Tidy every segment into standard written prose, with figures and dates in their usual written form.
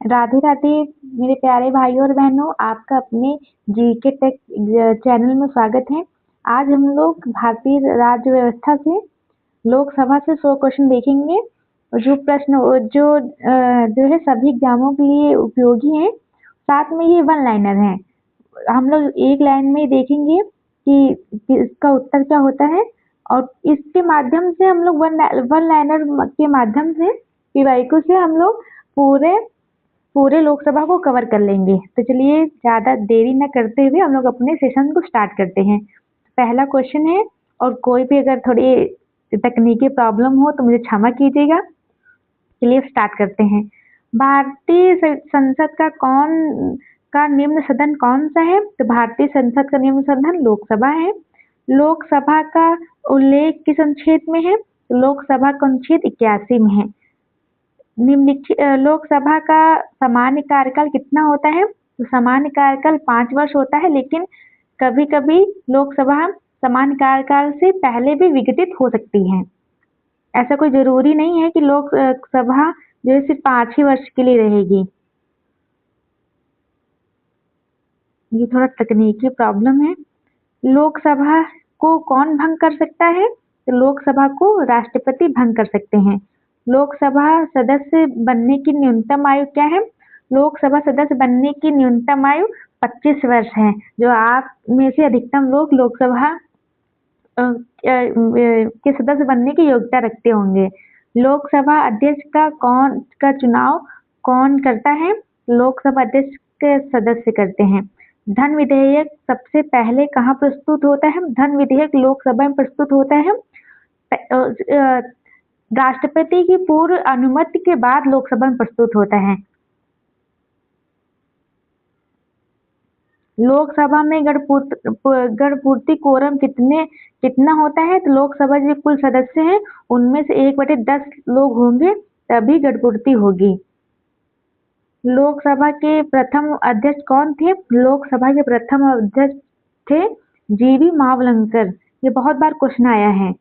राधे राधे मेरे प्यारे भाइयों और बहनों, आपका अपने जीके टेक चैनल में स्वागत है। आज हम लोग भारतीय राज्य व्यवस्था से लोकसभा से 100 क्वेश्चन देखेंगे। जो प्रश्न जो है सभी एग्जामों के लिए उपयोगी हैं। साथ में ये वन लाइनर हैं। हम लोग एक लाइन में ही देखेंगे कि इसका उत्तर क्या होता है, और इसके माध्यम से हम लोग वन लाइनर के माध्यम से पीवाईक्यू से हम लोग पूरे पूरे लोकसभा को कवर कर लेंगे। तो चलिए ज़्यादा देरी न करते हुए हम लोग अपने सेशन को स्टार्ट करते हैं। पहला क्वेश्चन है, और कोई भी अगर थोड़ी तकनीकी प्रॉब्लम हो तो मुझे क्षमा कीजिएगा। चलिए स्टार्ट करते हैं। भारतीय संसद का निम्न सदन कौन सा है? तो भारतीय संसद का निम्न सदन लोकसभा है। लोकसभा का उल्लेख किस अनुच्छेद में है? तो लोकसभा का अनुच्छेद 81 में है। निम्नलिखित लोकसभा का सामान्य कार्यकाल कितना होता है? तो सामान्य कार्यकाल 5 वर्ष होता है, लेकिन कभी कभी लोकसभा सामान्य कार्यकाल से पहले भी विघटित हो सकती है। ऐसा कोई जरूरी नहीं है कि लोकसभा जो है सिर्फ 5 ही वर्ष के लिए रहेगी। ये थोड़ा तकनीकी प्रॉब्लम है। लोकसभा को कौन भंग कर सकता है? तो लोकसभा को राष्ट्रपति भंग कर सकते हैं। लोकसभा सदस्य बनने की न्यूनतम आयु क्या है? लोकसभा सदस्य बनने की न्यूनतम आयु 25 वर्ष है। जो आप में से अधिकतम लोग लोकसभा के सदस्य बनने की योग्यता रखते होंगे। लोकसभा अध्यक्ष का चुनाव कौन करता है? लोकसभा अध्यक्ष के सदस्य करते हैं। धन विधेयक सबसे पहले कहाँ प्रस्तुत होता है? धन विधेयक लोकसभा में प्रस्तुत होता है। राष्ट्रपति की पूर्व अनुमति के बाद लोकसभा में प्रस्तुत होता है। लोकसभा में गणपूर्ति कोरम कितना होता है? तो लोकसभा जो कुल सदस्य हैं उनमें से 1/10 लोग होंगे, तभी गणपूर्ति होगी। लोकसभा के प्रथम अध्यक्ष कौन थे? लोकसभा के प्रथम अध्यक्ष थे जीवी मावलंकर। ये बहुत बार क्वेश्चन आया है।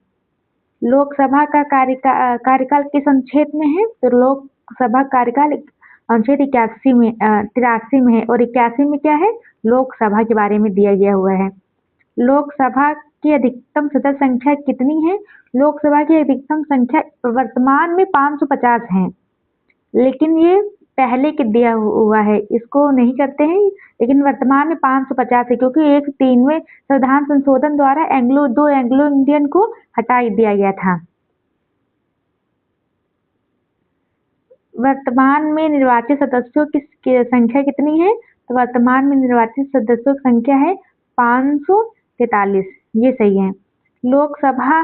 लोकसभा का कार्यकाल किस अनुच्छेद में है? तो लोकसभा कार्यकाल अनुच्छेद 83 में 83 में है। और 81 में क्या है? लोकसभा के बारे में दिया गया हुआ है। लोकसभा की अधिकतम सदस्य संख्या कितनी है? लोकसभा की अधिकतम संख्या वर्तमान में 550 है, लेकिन ये पहले के दिया हुआ है, इसको नहीं करते हैं। लेकिन वर्तमान में 550 है, क्योंकि 1/3 संविधान संशोधन द्वारा दो एंग्लो इंडियन को हटा दिया गया था। वर्तमान में निर्वाचित सदस्यों की संख्या कितनी है? तो वर्तमान में निर्वाचित सदस्यों की संख्या है 543। ये सही है। लोकसभा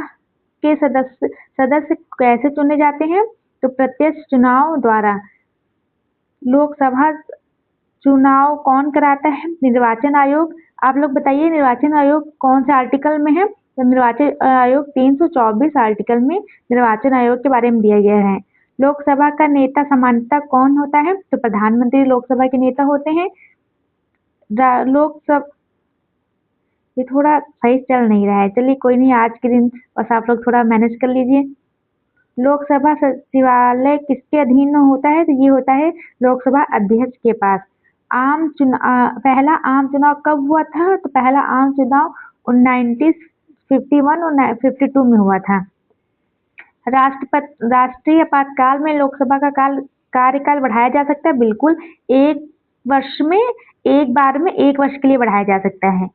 के सदस्य कैसे चुने जाते हैं? तो प्रत्यक्ष चुनाव द्वारा। लोकसभा चुनाव कौन कराता है? निर्वाचन आयोग। आप लोग बताइए, निर्वाचन आयोग कौन से आर्टिकल में है? तो निर्वाचन आयोग 324 आर्टिकल में निर्वाचन आयोग के बारे में दिया गया है। लोकसभा का नेता सामान्यतः कौन होता है? तो प्रधानमंत्री लोकसभा के नेता होते हैं। लोकसभा ये थोड़ा सही चल नहीं रहा है। चलिए कोई नहीं, आज के दिन बस आप लोग थोड़ा मैनेज कर लीजिए। लोकसभा सचिवालय किसके अधीन होता है? तो ये होता है लोकसभा अध्यक्ष के पास। पहला आम चुनाव कब हुआ था? तो पहला आम चुनाव 1951 और 52 में हुआ था। राष्ट्रीय आपातकाल में लोकसभा का कार्यकाल बढ़ाया जा सकता है। बिल्कुल, एक बार में 1 वर्ष के लिए बढ़ाया जा सकता है।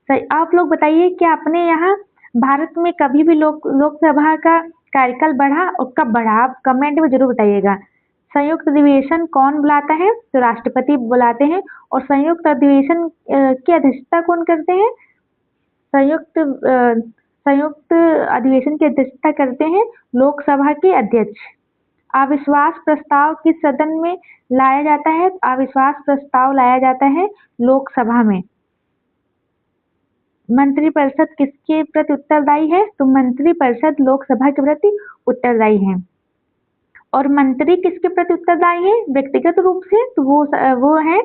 सही। आप लोग बताइए कि आपने यहाँ भारत में कभी भी लोकसभा का कार्यकाल बढ़ा और कब बढ़ा? आप कमेंट में जरूर बताइएगा। संयुक्त अधिवेशन कौन बुलाता है? तो राष्ट्रपति बुलाते हैं। और संयुक्त अधिवेशन की अध्यक्षता कौन करते हैं? संयुक्त अधिवेशन की अध्यक्षता करते हैं लोकसभा के अध्यक्ष। अविश्वास प्रस्ताव किस सदन में लाया जाता है? अविश्वास प्रस्ताव लाया जाता है लोकसभा में। मंत्रिपरिषद किसके प्रति उत्तरदायी है? तो मंत्रिपरिषद लोकसभा के प्रति उत्तरदायी है। और मंत्री किसके प्रति उत्तरदायी है व्यक्तिगत रूप से? तो वो है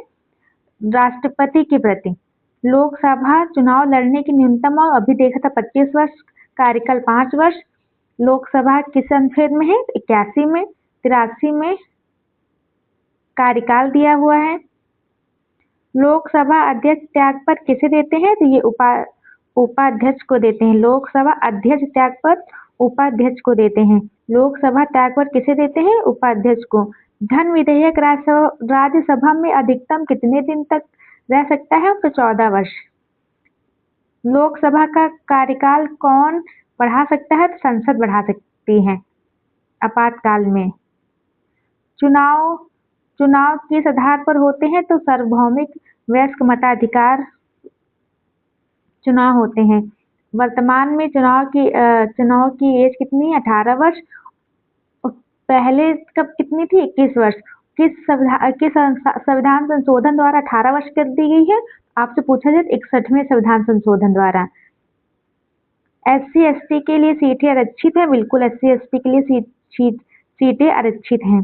राष्ट्रपति के प्रति। लोकसभा चुनाव लड़ने की न्यूनतम अभी देखा था 25 वर्ष, कार्यकाल 5 वर्ष। लोकसभा किस अनुच्छेद में है? 81 में, 83 में, कार्यकाल दिया हुआ है। लोकसभा अध्यक्ष त्यागपत्र किसे देते हैं? तो ये उपाध्यक्ष को देते हैं। लोकसभा अध्यक्ष त्यागपत्र उपाध्यक्ष को देते हैं। लोकसभा त्यागपत्र किसे देते हैं? उपाध्यक्ष को। धन विधेयक राज्यसभा में अधिकतम कितने दिन तक रह सकता है? तो 14 वर्ष। लोकसभा का कार्यकाल कौन बढ़ा सकता है? तो संसद बढ़ा सकती है आपातकाल में। चुनाव किस आधार पर होते हैं? तो सार्वभौमिक वयस्क मताधिकार चुनाव होते हैं। वर्तमान में चुनाव की एज कितनी है? 18 वर्ष। पहले कब कितनी थी? 21 वर्ष। किस संविधान संशोधन द्वारा 18 वर्ष कर दी गई है? आपसे पूछा जाए 61वें संविधान संशोधन द्वारा। SC ST के लिए सीटें आरक्षित है? बिल्कुल, SC ST के लिए सीटें आरक्षित हैं।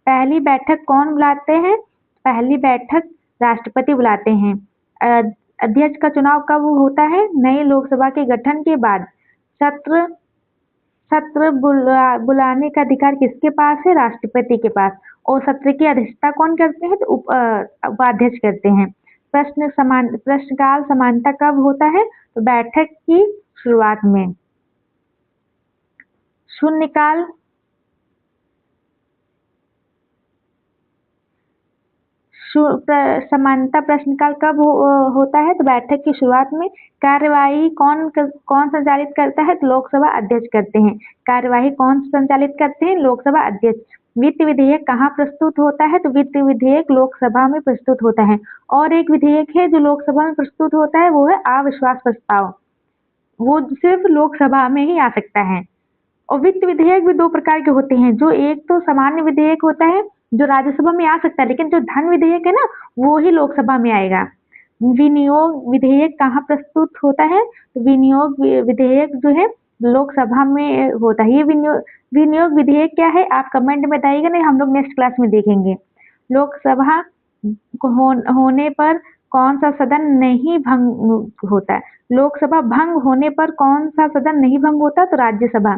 पहली बैठक कौन बुलाते हैं? पहली बैठक राष्ट्रपति बुलाते हैं। अध्यक्ष का चुनाव कब होता है? नई लोकसभा के गठन के बाद। सत्र बुलाने का अधिकार किसके पास है? राष्ट्रपति के पास। और सत्र की अध्यक्षता कौन करते हैं? तो उपाध्यक्ष करते हैं। प्रश्नकाल समानता कब होता है? तो बैठक की शुरुआत में। शून्यकाल समानता प्रश्नकाल कब होता है? तो बैठक की शुरुआत में। कार्यवाही कौन संचालित करता है? तो लोकसभा अध्यक्ष करते हैं। कार्यवाही कौन संचालित करते हैं? लोकसभा अध्यक्ष। वित्त विधेयक कहाँ प्रस्तुत होता है? तो वित्त विधेयक लोकसभा में प्रस्तुत होता है। और एक विधेयक है जो लोकसभा में प्रस्तुत होता है, वो है अविश्वास प्रस्ताव। वो सिर्फ लोकसभा में ही आ सकता है। और वित्त विधेयक भी 2 प्रकार के होते हैं। जो एक तो सामान्य विधेयक होता है जो राज्यसभा में आ सकता है, लेकिन जो धन विधेयक है ना, वो ही लोकसभा में आएगा। विनियोग विधेयक कहाँ प्रस्तुत होता है? तो विनियोग विधेयक जो है लोकसभा में होता है। ये विनियोग विधेयक क्या है? आप कमेंट में बताइएगा, नहीं हम लोग नेक्स्ट क्लास में देखेंगे। लोकसभा होने पर कौन सा सदन नहीं भंग होता है? लोकसभा भंग होने पर कौन सा सदन नहीं भंग होता? तो राज्यसभा।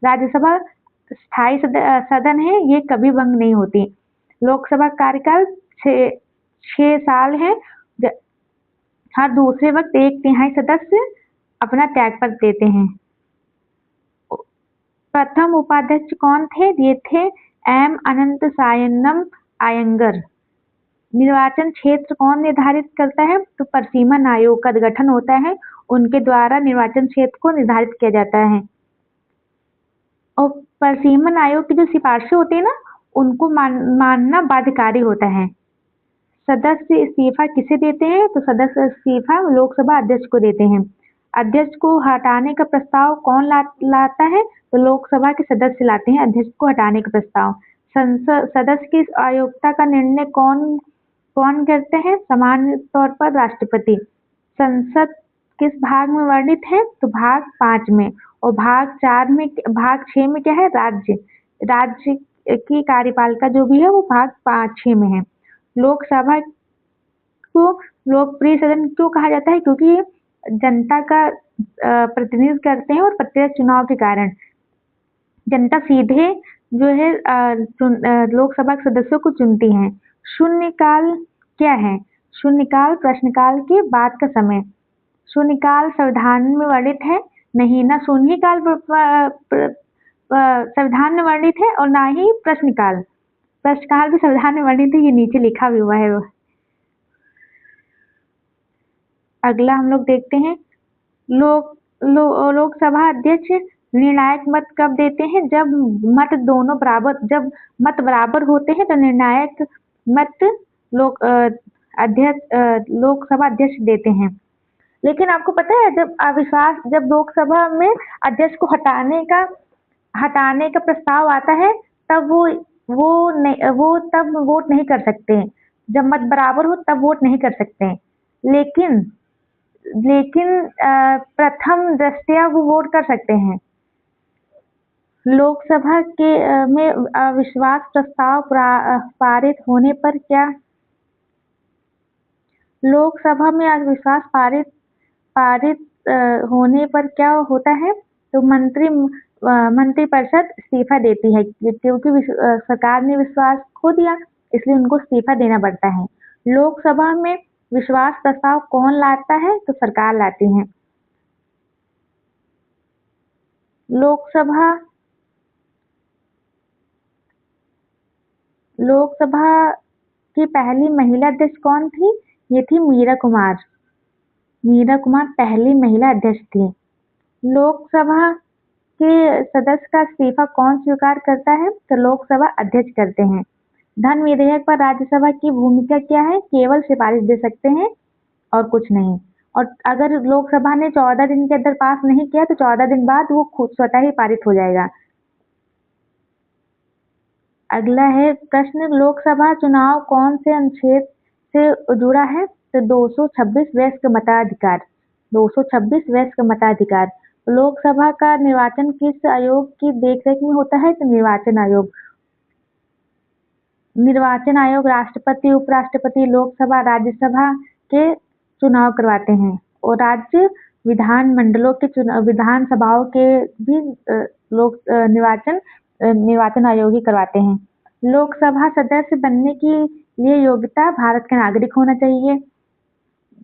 राज्यसभा स्थायी सदन है, ये कभी भंग नहीं होती। लोकसभा कार्यकाल 6 साल है। हर दूसरे वक्त 1/3 सदस्य अपना त्यागपत्र देते हैं। प्रथम उपाध्यक्ष कौन थे? ये थे M अनंतसायनम अयंगर। निर्वाचन क्षेत्र कौन निर्धारित करता है? तो परिसीमन आयोग का गठन होता है, उनके द्वारा निर्वाचन क्षेत्र को निर्धारित किया जाता है। और परिसीमन आयोग की जो सिफारिशें होती है ना, उनको मानना बाध्यकारी होता है। सदस्य इस्तीफा किसे देते हैं? तो सदस्य इस्तीफा लोकसभा अध्यक्ष को देते हैं। अध्यक्ष को हटाने का प्रस्ताव कौन लाता है? तो लोकसभा के सदस्य लाते हैं अध्यक्ष को हटाने का प्रस्ताव। सदस्य की अयोग्यता का निर्णय कौन करते हैं? सामान्य तौर पर राष्ट्रपति। संसद किस भाग में वर्णित है? तो भाग 5 में। और भाग 6 में क्या है? राज्य की कार्यपालिका जो भी है वो भाग 5-6 में है। लोकसभा को लोकप्रिय सदन क्यों कहा जाता है? क्योंकि ये जनता का प्रतिनिधित्व करते हैं और प्रत्यक्ष चुनाव के कारण जनता सीधे जो है लोकसभा के सदस्यों को चुनती है। शून्यकाल क्या है? शून्यकाल प्रश्नकाल के बाद का समय। शून्यकाल संविधान में वर्णित है नहीं ना, शून्यकाल संविधान में वर्णित है और ना ही प्रश्नकाल। प्रश्नकाल भी संविधान में वर्णित है, ये नीचे लिखा भी हुआ है। अगला हम लोग देखते हैं लोकसभा अध्यक्ष निर्णायक मत कब देते हैं? जब मत बराबर होते हैं तो निर्णायक मत लोकसभा अध्यक्ष देते हैं। लेकिन आपको पता है जब लोकसभा में अध्यक्ष को हटाने का प्रस्ताव आता है, तब वो तब वोट नहीं कर सकते। जब मत बराबर हो तब वोट नहीं कर सकते। लेकिन प्रथम दृष्टया वो वोट कर सकते हैं। लोकसभा में अविश्वास प्रस्ताव पारित होने पर क्या? लोकसभा में अविश्वास पारित होने पर क्या होता है? तो मंत्रिपरिषद इस्तीफा देती है, क्योंकि सरकार ने विश्वास खो दिया। इसलिए उनको इस्तीफा देना पड़ता है। लोकसभा में विश्वास प्रस्ताव कौन लाता है? तो सरकार लाती है। लोकसभा की पहली महिला अध्यक्ष कौन थी? ये थी मीरा कुमार। मीरा कुमार पहली महिला अध्यक्ष थी। लोकसभा के सदस्य का इस्तीफा कौन स्वीकार करता है? तो लोकसभा अध्यक्ष करते हैं। धन विधेयक पर राज्यसभा की भूमिका क्या है? केवल सिफारिश दे सकते हैं और कुछ नहीं। और अगर लोकसभा ने 14 दिन के अंदर पास नहीं किया तो 14 दिन बाद वो खुद स्वतः ही पारित हो जाएगा। अगला है प्रश्न, लोकसभा चुनाव कौन से अनुच्छेद से जुड़ा है? तो 226 वयस्क मताधिकार। 226 वयस्क मताधिकार। लोकसभा का निर्वाचन किस आयोग की देखरेख में होता है? तो निर्वाचन आयोग। निर्वाचन आयोग राष्ट्रपति, उपराष्ट्रपति, लोकसभा, राज्यसभा के चुनाव करवाते हैं और राज्य विधानमंडलों के चुनाव, विधानसभाओं के भी निर्वाचन आयोग ही करवाते हैं। लोकसभा सदस्य बनने की लिए योग्यता भारत का नागरिक होना चाहिए।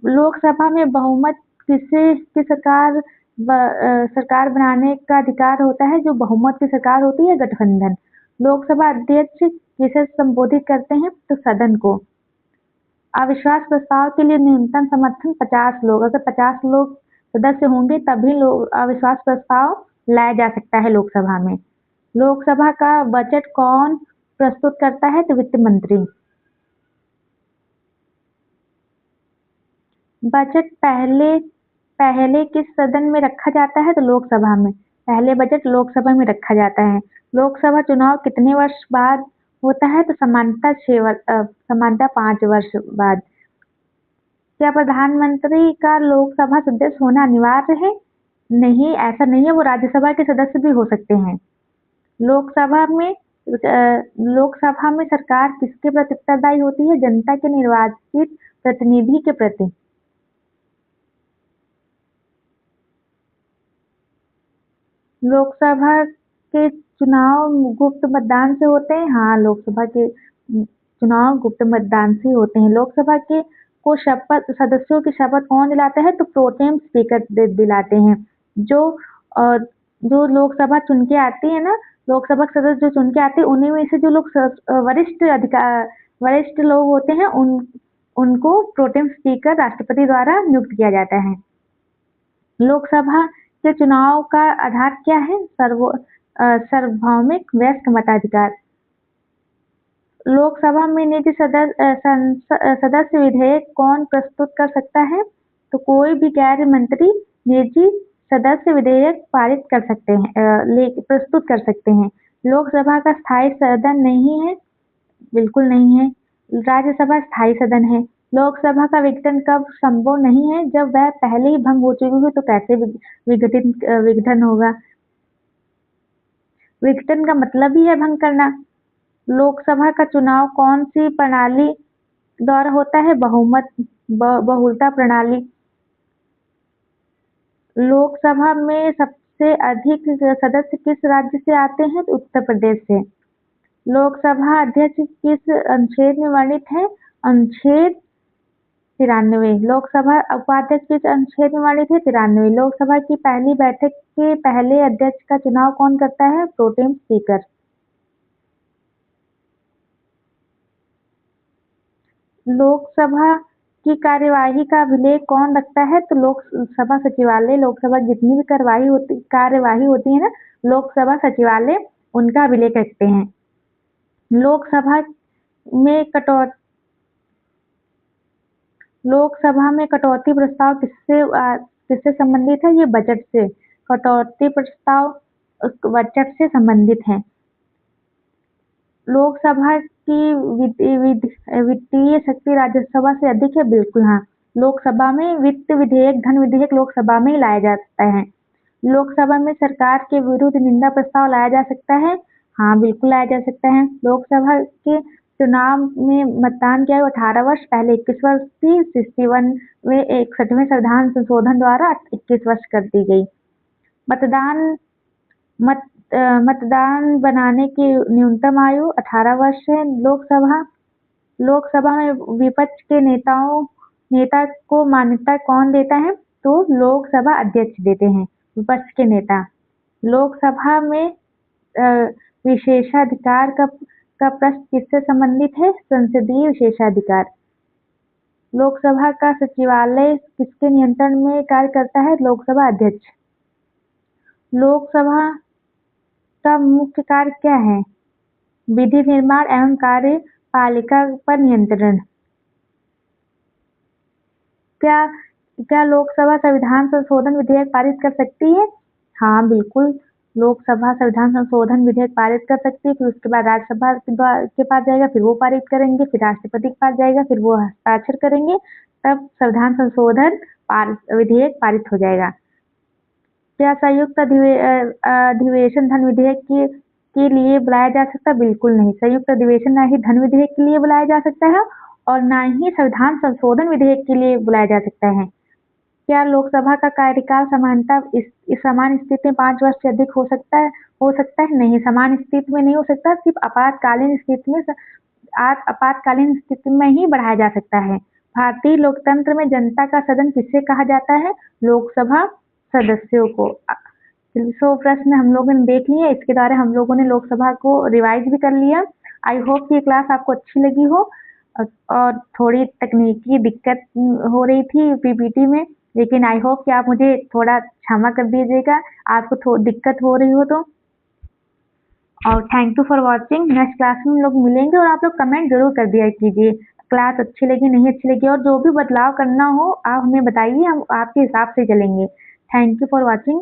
लोकसभा में बहुमत किसी सरकार बनाने का अधिकार होता है? जो बहुमत की सरकार होती है गठबंधन। लोकसभा अध्यक्ष किसे संबोधित करते हैं? तो सदन को। अविश्वास प्रस्ताव के लिए न्यूनतम समर्थन 50 लोग। अगर 50 लोग सदस्य होंगे तभी अविश्वास प्रस्ताव लाया जा सकता है लोकसभा में। लोकसभा का बजट कौन प्रस्तुत करता है? तो वित्त मंत्री। बजट पहले किस सदन में रखा जाता है? तो लोकसभा में। पहले बजट लोकसभा में रखा जाता है। लोकसभा चुनाव कितने वर्ष बाद होता है? तो समानता 5 वर्ष बाद। क्या प्रधानमंत्री का लोकसभा सदस्य होना अनिवार्य है? नहीं, ऐसा नहीं है, वो राज्यसभा के सदस्य भी हो सकते हैं। लोकसभा में सरकार किसके प्रति उत्तरदायी होती है? जनता के निर्वाचित प्रतिनिधि के प्रति। लोकसभा के चुनाव गुप्त मतदान से होते हैं? हाँ, लोकसभा के चुनाव गुप्त मतदान से होते हैं। लोकसभा के को सदस्यों की शपथ कौन दिलाता है? तो प्रोटेम स्पीकर दिलाते हैं। जो लोकसभा चुन के आती है ना, लोकसभा के सदस्य जो चुन के आते हैं उन्हीं में से जो लोग वरिष्ठ लोग होते हैं उनको प्रोटेम स्पीकर राष्ट्रपति द्वारा नियुक्त किया जाता है। लोकसभा के चुनाव का आधार क्या है? सार्वभौमिक वयस्क मताधिकार। लोकसभा में निजी सदस्य विधेयक कौन प्रस्तुत कर सकता है? तो कोई भी गैर मंत्री निजी सदस्य विधेयक पारित कर सकते हैं, प्रस्तुत कर सकते हैं। लोकसभा का स्थायी सदन नहीं है? बिल्कुल नहीं है। राज्यसभा स्थायी सदन है। लोकसभा का विघटन कब संभव नहीं है? जब वह पहले ही भंग हो चुकी हो तो कैसे विघटन होगा? विघटन का मतलब ही है भंग करना। लोकसभा का चुनाव कौन सी प्रणाली द्वारा होता है? बहुलता प्रणाली। लोकसभा में सबसे अधिक सदस्य किस राज्य से आते हैं? तो उत्तर प्रदेश से। लोकसभा अध्यक्ष किस अनुच्छेद में वर्णित है? अनुच्छेद 93। लोकसभा उपाध्यक्ष किस अनुच्छेद में वर्णित है? 93। लोकसभा की पहली बैठक के पहले अध्यक्ष का चुनाव कौन करता है? Pro tem speaker. लोकसभा की कार्यवाही का अभिलेख कौन रखता है? तो लोकसभा सचिवालय। लोकसभा की जितनी भी कार्यवाही होती है ना, लोकसभा सचिवालय उनका अभिलेख रखते हैं। लोकसभा में कटौती प्रस्ताव किससे संबंधित है? ये बजट से। कटौती प्रस्ताव बजट से संबंधित है। लोकसभा की वित्तीय शक्ति राज्यसभा से अधिक है? बिल्कुल हाँ। लोकसभा में वित्त विधेयक, धन विधेयक लोकसभा में ही लाया जाता है। लोकसभा में सरकार के विरुद्ध निंदा प्रस्ताव लाया जा सकता है? हाँ, बिल्कुल लाया जा सकता है। लोकसभा के चुनाव में मतदान किया 18 वर्ष पहले 21 वर्ष थी। 61वें संविधान संशोधन द्वारा 21 वर्ष कर दी गई। मतदान बनाने की न्यूनतम आयु 18 वर्ष है। लोकसभा लोकसभा में विपक्ष के नेता को मान्यता कौन देता है? तो लोकसभा अध्यक्ष देते हैं, विपक्ष के नेता। लोकसभा में विशेषाधिकार का प्रश्न किससे संबंधित है? संसदीय विशेषाधिकार। लोकसभा का सचिवालय किसके नियंत्रण में कार्य करता है? लोकसभा अध्यक्ष। लोकसभा का मुख्य कार्य क्या है? विधि निर्माण एवं कार्यपालिका पर नियंत्रण। क्या लोकसभा संविधान संशोधन विधेयक पारित कर सकती है? हाँ, बिल्कुल। लोकसभा संविधान संशोधन विधेयक पारित कर सकती है, फिर उसके बाद राज्यसभा के पास जाएगा, फिर वो पारित करेंगे, फिर राष्ट्रपति के पास जाएगा, फिर वो हस्ताक्षर करेंगे, तब संविधान संशोधन विधेयक पारित हो जाएगा। क्या संयुक्त अधिवेशन धन विधेयक के लिए बुलाया जा सकता है? बिल्कुल नहीं। संयुक्त अधिवेशन न ही धन विधेयक के लिए बुलाया जा सकता है और न ही संविधान संशोधन विधेयक के लिए बुलाया जा सकता है। क्या लोकसभा का कार्यकाल सामान्यतः इस समान स्थिति में 5 वर्ष से अधिक हो सकता है? नहीं, समान स्थिति में नहीं हो सकता, सिर्फ आपातकालीन स्थिति में ही बढ़ाया जा सकता है। भारतीय लोकतंत्र में जनता का सदन किसे कहा जाता है? लोकसभा सदस्यों को। सो प्रश्न हम लोगों ने देख लिए, इसके द्वारा हम लोगों ने लोकसभा को रिवाइज भी कर लिया। आई होप ये क्लास आपको अच्छी लगी हो और थोड़ी तकनीकी दिक्कत हो रही थी पीपीटी में, लेकिन आई होप कि आप मुझे थोड़ा क्षमा कर दीजिएगा आपको दिक्कत हो रही हो तो। और thank you for watching. Next class में हम लोग मिलेंगे और आप लोग कमेंट जरूर कर दिया कीजिए, क्लास अच्छी लगी नहीं अच्छी लगी, और जो भी बदलाव करना हो आप हमें बताइए, हम आपके हिसाब से चलेंगे। Thank you for watching.